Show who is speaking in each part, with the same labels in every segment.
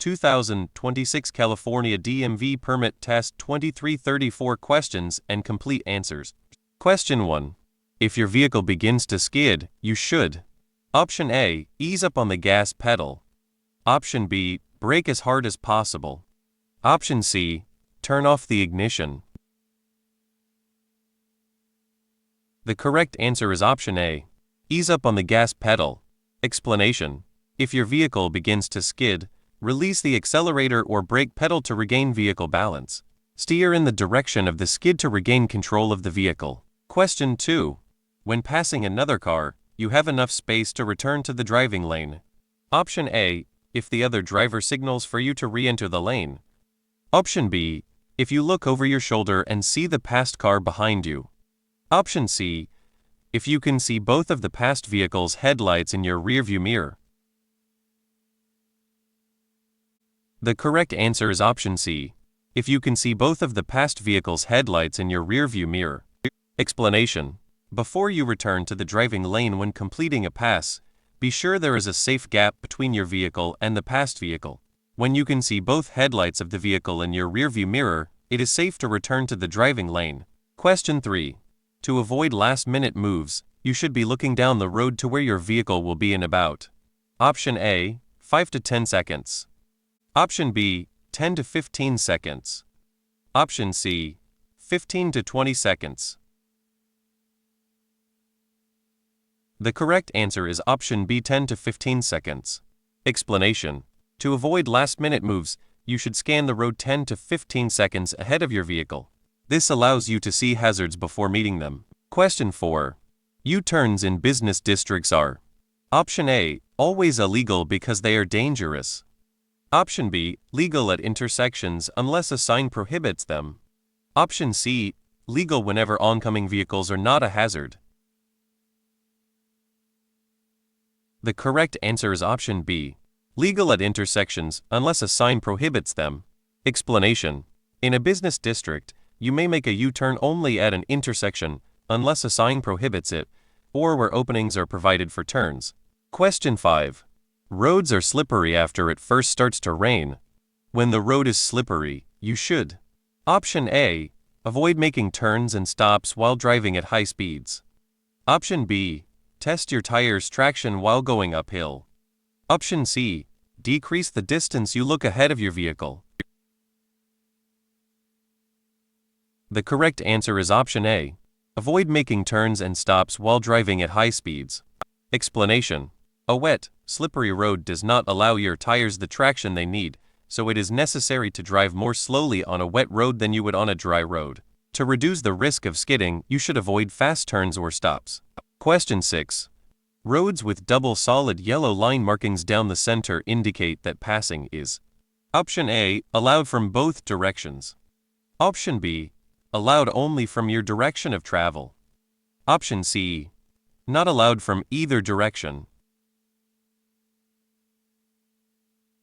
Speaker 1: 2026 California DMV Permit Test 2334 Questions and Complete Answers. Question 1. If your vehicle begins to skid, you should: Option A, ease up on the gas pedal. Option B, brake as hard as possible. Option C, turn off the ignition. The correct answer is option A, ease up on the gas pedal. Explanation: if your vehicle begins to skid, release the accelerator or brake pedal to regain vehicle balance. Steer in the direction of the skid to regain control of the vehicle. Question 2. When passing another car, you have enough space to return to the driving lane. Option A, if the other driver signals for you to re-enter the lane. Option B, if you look over your shoulder and see the passed car behind you. Option C, if you can see both of the passed vehicle's headlights in your rearview mirror. The correct answer is option C, if you can see both of the passed vehicle's headlights in your rearview mirror. Explanation: before you return to the driving lane when completing a pass, be sure there is a safe gap between your vehicle and the passed vehicle. When you can see both headlights of the vehicle in your rearview mirror, it is safe to return to the driving lane. Question 3. To avoid last-minute moves, you should be looking down the road to where your vehicle will be in about. Option A, 5 to 10 seconds. Option B, 10 to 15 seconds. Option C, 15 to 20 seconds. The correct answer is option B, 10 to 15 seconds. Explanation: to avoid last-minute moves, you should scan the road 10 to 15 seconds ahead of your vehicle. This allows you to see hazards before meeting them. Question 4. U-turns in business districts are: Option A, always illegal because they are dangerous. Option B, legal at intersections unless a sign prohibits them. Option C, legal whenever oncoming vehicles are not a hazard. The correct answer is option B, legal at intersections unless a sign prohibits them. Explanation: in a business district, you may make a U-turn only at an intersection unless a sign prohibits it, or where openings are provided for turns. Question 5. Roads are slippery after it first starts to rain. When the road is slippery, you should: Option A, avoid making turns and stops while driving at high speeds. Option B, test your tires' traction while going uphill. Option C, decrease the distance you look ahead of your vehicle. The correct answer is option A, avoid making turns and stops while driving at high speeds. Explanation: a wet, slippery road does not allow your tires the traction they need, so it is necessary to drive more slowly on a wet road than you would on a dry road. To reduce the risk of skidding, you should avoid fast turns or stops. Question 6. Roads with double solid yellow line markings down the center indicate that passing is: Option A, allowed from both directions. Option B, allowed only from your direction of travel. Option C, not allowed from either direction.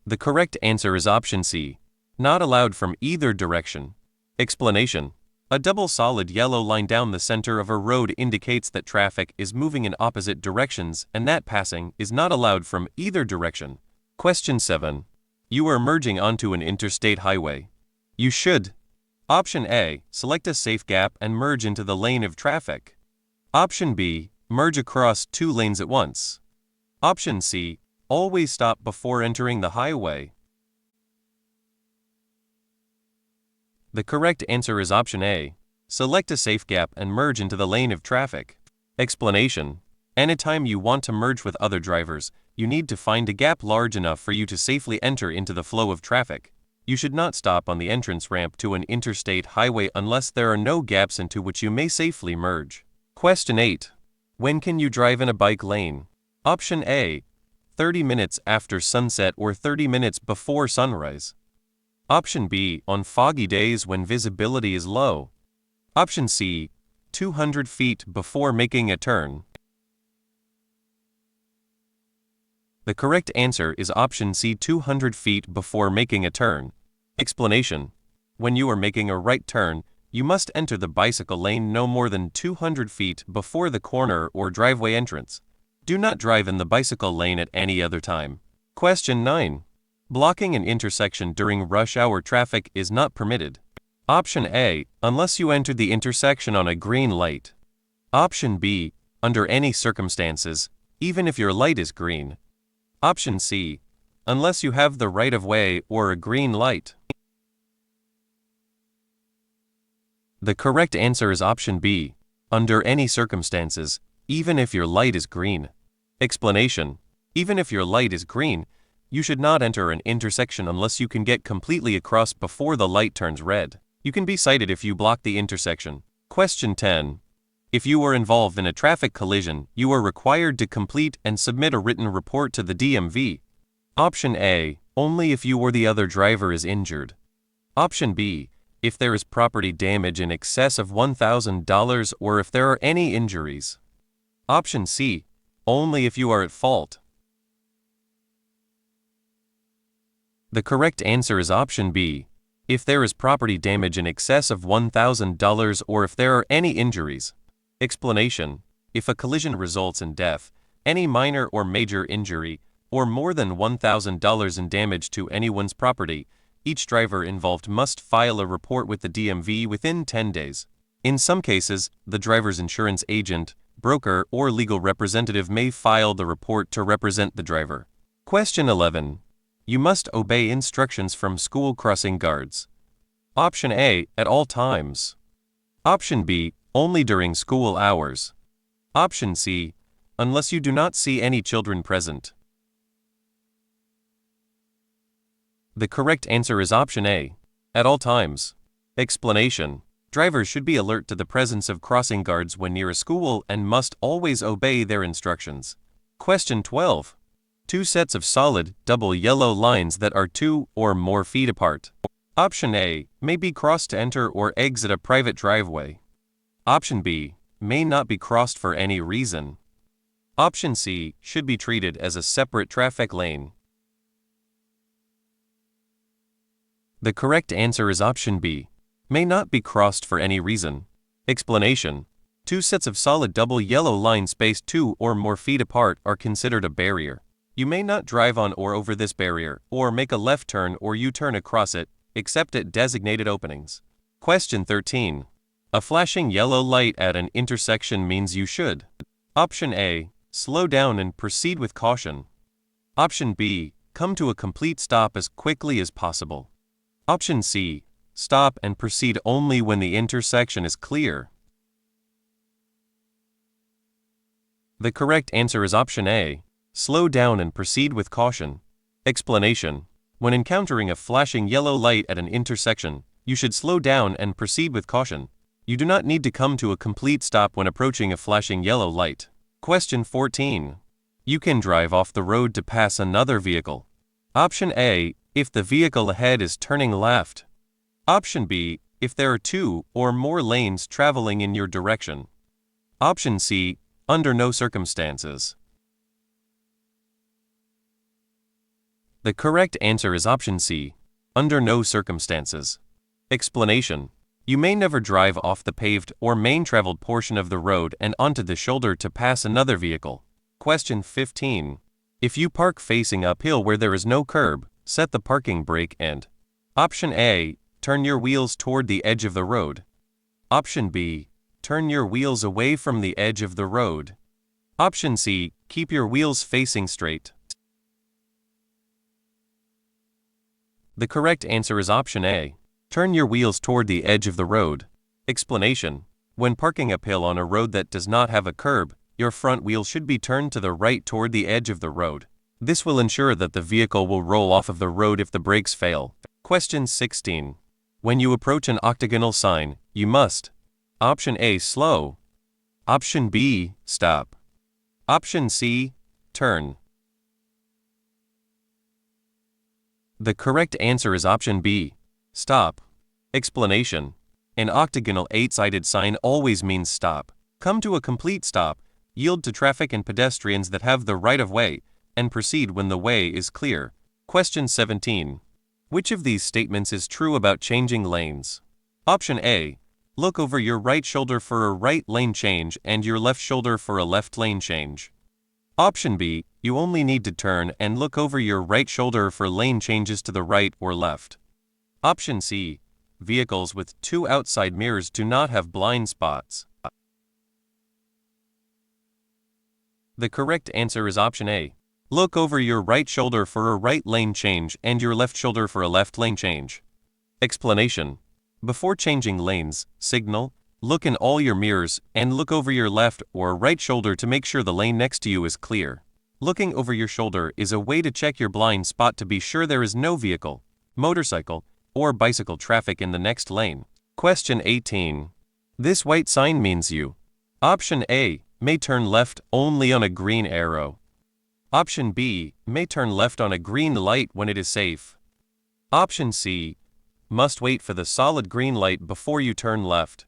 Speaker 1: The correct answer is option C, not allowed from either direction. Explanation: a double solid yellow line down the center of a road indicates that traffic is moving in opposite directions and that passing is not allowed from either direction. Question 7. You are merging onto an interstate highway. You should: Option A, select a safe gap and merge into the lane of traffic. Option B, merge across two lanes at once. Option C, always stop before entering the highway. The correct answer is option A, select a safe gap and merge into the lane of traffic. Explanation: anytime you want to merge with other drivers, you need to find a gap large enough for you to safely enter into the flow of traffic. You should not stop on the entrance ramp to an interstate highway unless there are no gaps into which you may safely merge. Question 8. When can you drive in a bike lane? Option A, 30 minutes after sunset or 30 minutes before sunrise. Option B, on foggy days when visibility is low. Option C, 200 feet before making a turn. The correct answer is option C, 200 feet before making a turn. Explanation: when you are making a right turn, you must enter the bicycle lane no more than 200 feet before the corner or driveway entrance. Do not drive in the bicycle lane at any other time. Question 9. Blocking an intersection during rush hour traffic is not permitted. Option A, unless you enter the intersection on a green light. Option B, under any circumstances, even if your light is green. Option C, unless you have the right of way or a green light. The correct answer is option B, under any circumstances, even if your light is green. Explanation: even if your light is green, you should not enter an intersection unless you can get completely across before the light turns red. You can be cited if you block the intersection. Question 10. If you were involved in a traffic collision, you are required to complete and submit a written report to the DMV. Option A, only if you or the other driver is injured. Option B, if there is property damage in excess of $1,000 or if there are any injuries. Option C, only if you are at fault. The correct answer is option B, if there is property damage in excess of $1,000 or if there are any injuries. Explanation: if a collision results in death, any minor or major injury, or more than $1,000 in damage to anyone's property, each driver involved must file a report with the DMV within 10 days. In some cases, the driver's insurance agent, broker, or legal representative may file the report to represent the driver. Question 11. You must obey instructions from school crossing guards. Option A, at all times. Option B, only during school hours. Option C, unless you do not see any children present. The correct answer is option A, at all times. Explanation: drivers should be alert to the presence of crossing guards when near a school and must always obey their instructions. Question 12. Two sets of solid, double yellow lines that are 2 or more feet apart. Option A, may be crossed to enter or exit a private driveway. Option B, may not be crossed for any reason. Option C, should be treated as a separate traffic lane. The correct answer is option B, may not be crossed for any reason. Explanation: two sets of solid double yellow lines spaced 2 or more feet apart are considered a barrier. You may not drive on or over this barrier, or make a left turn or U-turn across it, except at designated openings. Question 13. A flashing yellow light at an intersection means you should. Option A, slow down and proceed with caution. Option B, come to a complete stop as quickly as possible. Option C, stop and proceed only when the intersection is clear. The correct answer is option A, slow down and proceed with caution. Explanation: when encountering a flashing yellow light at an intersection, you should slow down and proceed with caution. You do not need to come to a complete stop when approaching a flashing yellow light. Question 14. You can drive off the road to pass another vehicle. Option A, if the vehicle ahead is turning left. Option B, if there are 2 or more lanes traveling in your direction. Option C, under no circumstances. The correct answer is option C, under no circumstances. Explanation: you may never drive off the paved or main traveled portion of the road and onto the shoulder to pass another vehicle. Question 15. If you park facing uphill where there is no curb, set the parking brake and Option A, turn your wheels toward the edge of the road. Option B, turn your wheels away from the edge of the road. Option C, keep your wheels facing straight. The correct answer is option A, turn your wheels toward the edge of the road. Explanation: when parking uphill on a road that does not have a curb, your front wheel should be turned to the right toward the edge of the road. This will ensure that the vehicle will roll off of the road if the brakes fail. Question 16. When you approach an octagonal sign, you must: Option A, slow. Option B, stop. Option C, turn. The correct answer is option B, stop. Explanation: an octagonal 8-sided sign always means stop. Come to a complete stop, yield to traffic and pedestrians that have the right of way, and proceed when the way is clear. Question 17. Which of these statements is true about changing lanes? Option A, look over your right shoulder for a right lane change and your left shoulder for a left lane change. Option B, You only need to turn and look over your right shoulder for lane changes to the right or left. Option C. Vehicles with 2 outside mirrors do not have blind spots. The correct answer is option A. Look over your right shoulder for a right lane change and your left shoulder for a left lane change. Explanation. Before changing lanes, signal, look in all your mirrors, and look over your left or right shoulder to make sure the lane next to you is clear. Looking over your shoulder is a way to check your blind spot to be sure there is no vehicle, motorcycle, or bicycle traffic in the next lane. Question 18. This white sign means you. Option A. May turn left only on a green arrow. Option B. May turn left on a green light when it is safe. Option C. Must wait for the solid green light before you turn left.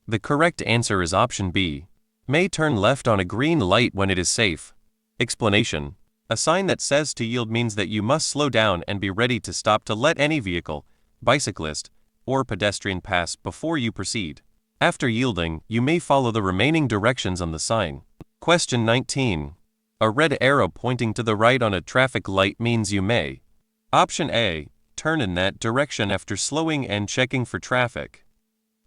Speaker 1: The correct answer is option B. May turn left on a green light when it is safe. Explanation. A sign that says to yield means that you must slow down and be ready to stop to let any vehicle, bicyclist, or pedestrian pass before you proceed. After yielding, you may follow the remaining directions on the sign. Question 19. A red arrow pointing to the right on a traffic light means you may. Option A. Turn in that direction after slowing and checking for traffic.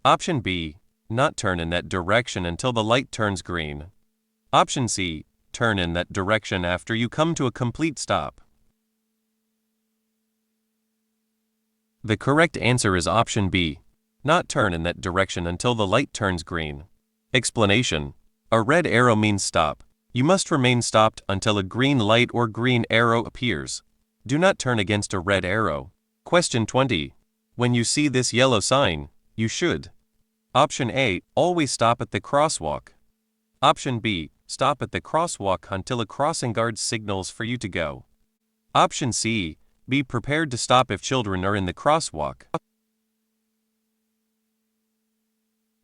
Speaker 1: Option B. Not turn in that direction until the light turns green. Option C. Turn in that direction after you come to a complete stop. The correct answer is option B. Not turn in that direction until the light turns green. Explanation. A red arrow means stop. You must remain stopped until a green light or green arrow appears. Do not turn against a red arrow. Question 20. When you see this yellow sign, you should. Option A. Always stop at the crosswalk. Option B. Stop at the crosswalk until a crossing guard signals for you to go. Option C. Be prepared to stop if children are in the crosswalk.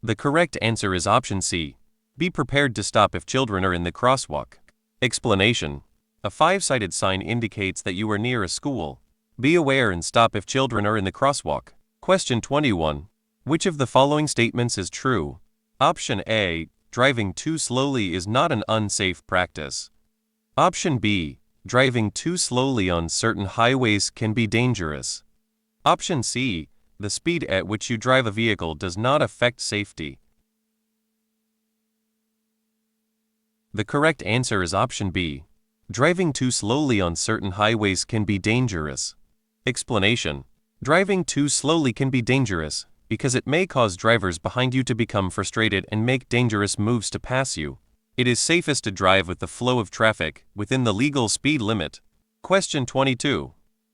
Speaker 1: The correct answer is option C. Be prepared to stop if children are in the crosswalk. Explanation. A 5-sided sign indicates that you are near a school. Be aware and stop if children are in the crosswalk. Question 21. Which of the following statements is true? Option A. Driving too slowly is not an unsafe practice. Option B. Driving too slowly on certain highways can be dangerous. Option C. The speed at which you drive a vehicle does not affect safety. The correct answer is option B. Driving too slowly on certain highways can be dangerous. Explanation. Driving too slowly can be dangerous because it may cause drivers behind you to become frustrated and make dangerous moves to pass you. It is safest to drive with the flow of traffic within the legal speed limit. Question 22.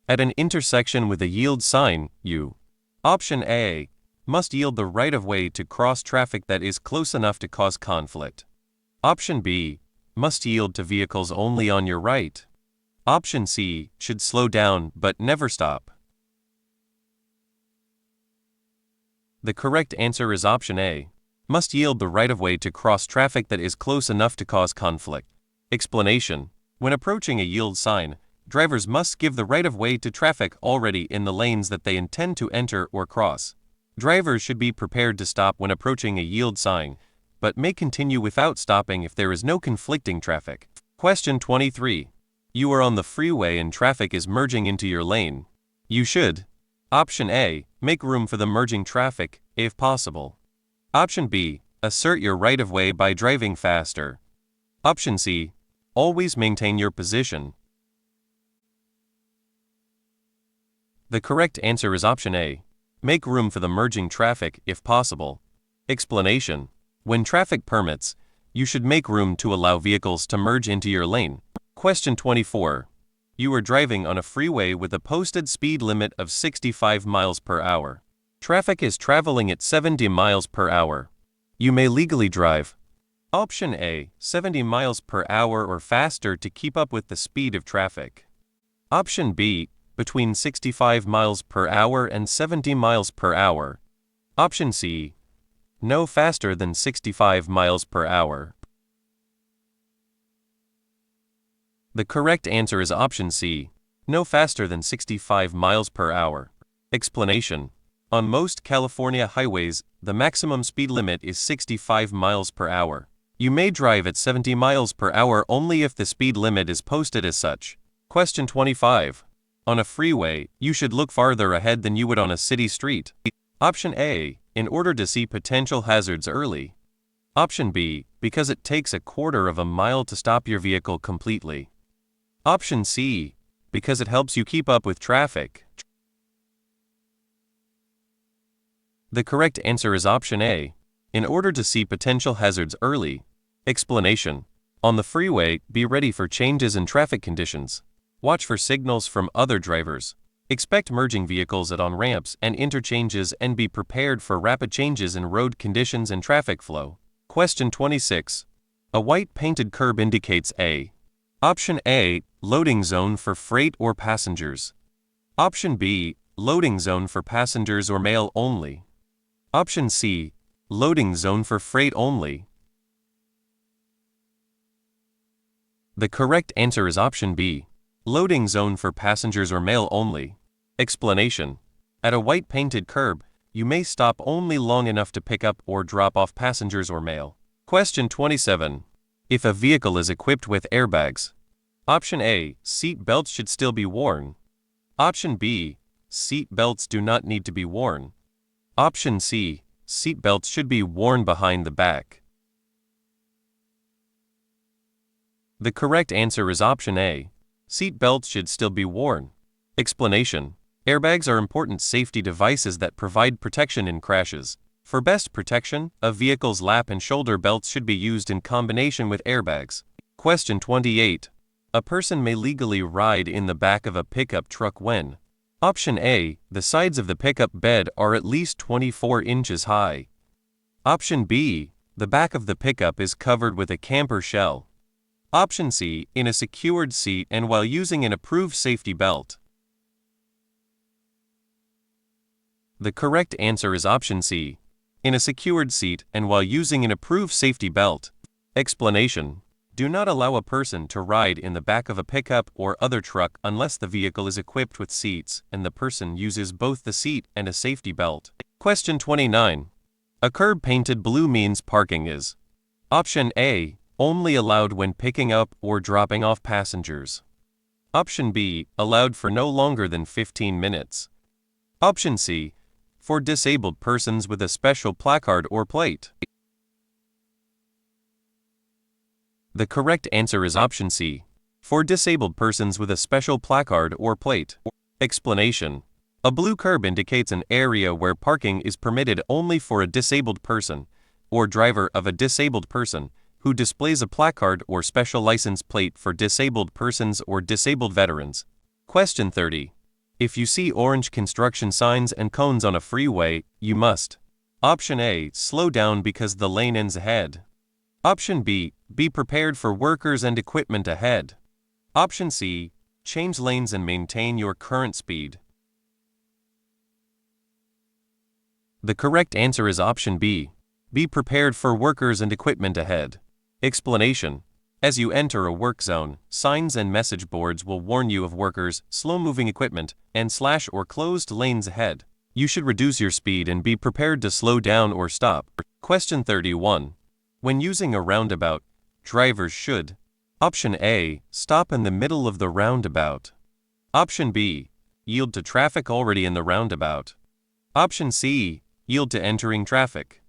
Speaker 1: At an intersection with a yield sign, you. Option A. Must yield the right-of-way to cross traffic that is close enough to cause conflict. Option B. Must yield to vehicles only on your right. Option C. Should slow down but never stop. The correct answer is option A. Must yield the right-of-way to cross traffic that is close enough to cause conflict. Explanation. When approaching a yield sign, drivers must give the right-of-way to traffic already in the lanes that they intend to enter or cross. Drivers should be prepared to stop when approaching a yield sign, but may continue without stopping if there is no conflicting traffic. Question 23. You are on the freeway and traffic is merging into your lane. You should. Option A. Make room for the merging traffic, if possible. Option B. Assert your right-of-way by driving faster. Option C. Always maintain your position. The correct answer is option A. Make room for the merging traffic, if possible. Explanation. When traffic permits, you should make room to allow vehicles to merge into your lane. Question 24. You are driving on a freeway with a posted speed limit of 65 miles per hour. Traffic is traveling at 70 miles per hour. You may legally drive. Option A. 70 miles per hour or faster to keep up with the speed of traffic. Option B. Between 65 miles per hour and 70 miles per hour. Option C. No faster than 65 miles per hour. The correct answer is option C. No faster than 65 miles per hour. Explanation. On most California highways, the maximum speed limit is 65 miles per hour. You may drive at 70 miles per hour only if the speed limit is posted as such. Question 25. On a freeway, you should look farther ahead than you would on a city street. Option A, in order to see potential hazards early. Option B, because it takes a quarter of a mile to stop your vehicle completely. Option C, because it helps you keep up with traffic. The correct answer is option A, in order to see potential hazards early. Explanation. On the freeway, be ready for changes in traffic conditions. Watch for signals from other drivers. Expect merging vehicles at on-ramps and interchanges and be prepared for rapid changes in road conditions and traffic flow. Question 26. A white painted curb indicates A. Option A, loading zone for freight or passengers. Option B, loading zone for passengers or mail only. Option C, loading zone for freight only. The correct answer is option B, loading zone for passengers or mail only. Explanation. At a white painted curb, you may stop only long enough to pick up or drop off passengers or mail. Question 27. If a vehicle is equipped with airbags. Option A, seat belts should still be worn. Option B, seat belts do not need to be worn. Option C, seat belts should be worn behind the back. The correct answer is option A. Seat belts should still be worn. Explanation. Airbags are important safety devices that provide protection in crashes. For best protection, a vehicle's lap and shoulder belts should be used in combination with airbags. Question 28. A person may legally ride in the back of a pickup truck when. Option A, the sides of the pickup bed are at least 24 inches high. Option B, the back of the pickup is covered with a camper shell. Option C, in a secured seat and while using an approved safety belt. The correct answer is option C, in a secured seat and while using an approved safety belt. Explanation. Do not allow a person to ride in the back of a pickup or other truck unless the vehicle is equipped with seats and the person uses both the seat and a safety belt. Question 29. A curb painted blue means parking is. Option A, only allowed when picking up or dropping off passengers. Option B, allowed for no longer than 15 minutes. Option C, for disabled persons with a special placard or plate. The correct answer is option C, for disabled persons with a special placard or plate. Explanation. A blue curb indicates an area where parking is permitted only for a disabled person or driver of a disabled person who displays a placard or special license plate for disabled persons or disabled veterans. Question 30. If you see orange construction signs and cones on a freeway, you must. Option A, slow down because the lane ends ahead. Option B, be prepared for workers and equipment ahead. Option C, change lanes and maintain your current speed. The correct answer is option B, be prepared for workers and equipment ahead. Explanation. As you enter a work zone, signs and message boards will warn you of workers, slow-moving equipment, and slash or closed lanes ahead. You should reduce your speed and be prepared to slow down or stop. Question 31. When using a roundabout, drivers should. Option A, stop in the middle of the roundabout. Option B, yield to traffic already in the roundabout. Option C, yield to entering traffic.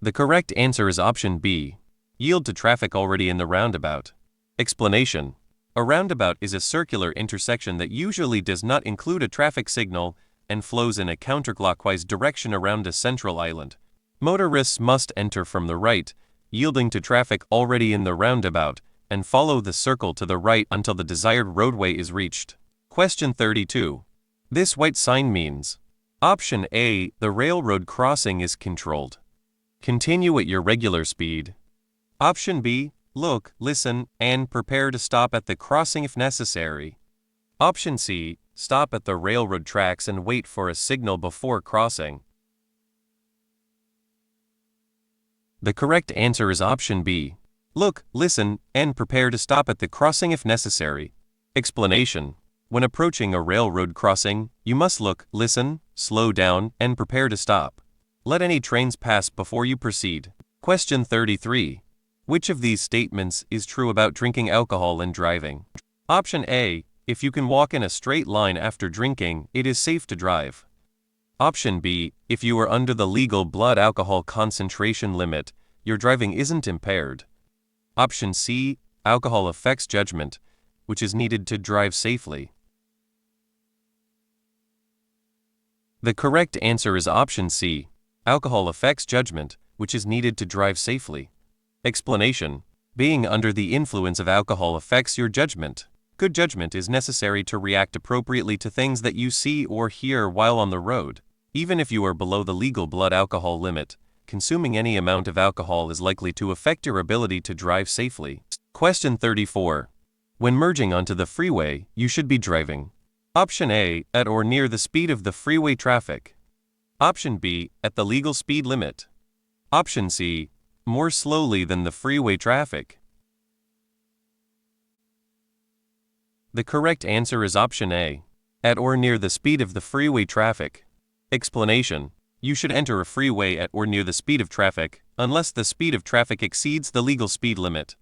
Speaker 1: The correct answer is option B, yield to traffic already in the roundabout. Explanation. A roundabout is a circular intersection that usually does not include a traffic signal and flows in a counterclockwise direction around a central island. Motorists must enter from the right, yielding to traffic already in the roundabout, and follow the circle to the right until the desired roadway is reached. Question 32. This white sign means. Option A, the railroad crossing is controlled. Continue at your regular speed. Option B, look, listen, and prepare to stop at the crossing if necessary. Option C, stop at the railroad tracks and wait for a signal before crossing. The correct answer is option B. Look, listen, and prepare to stop at the crossing if necessary. Explanation. When approaching a railroad crossing, you must look, listen, slow down, and prepare to stop. Let any trains pass before you proceed. Question 33. Which of these statements is true about drinking alcohol and driving? Option A. If you can walk in a straight line after drinking, it is safe to drive. Option B. If you are under the legal blood alcohol concentration limit, your driving isn't impaired. Option C. Alcohol affects judgment, which is needed to drive safely. The correct answer is option C. Alcohol affects judgment, which is needed to drive safely. Explanation: being under the influence of alcohol affects your judgment. Good judgment is necessary to react appropriately to things that you see or hear while on the road. Even if you are below the legal blood alcohol limit, consuming any amount of alcohol is likely to affect your ability to drive safely. Question 34. When merging onto the freeway, you should be driving. Option A. At or near the speed of the freeway traffic. Option B. At the legal speed limit. Option C. More slowly than the freeway traffic. The correct answer is option A. At or near the speed of the freeway traffic. Explanation: you should enter a freeway at or near the speed of traffic, unless the speed of traffic exceeds the legal speed limit.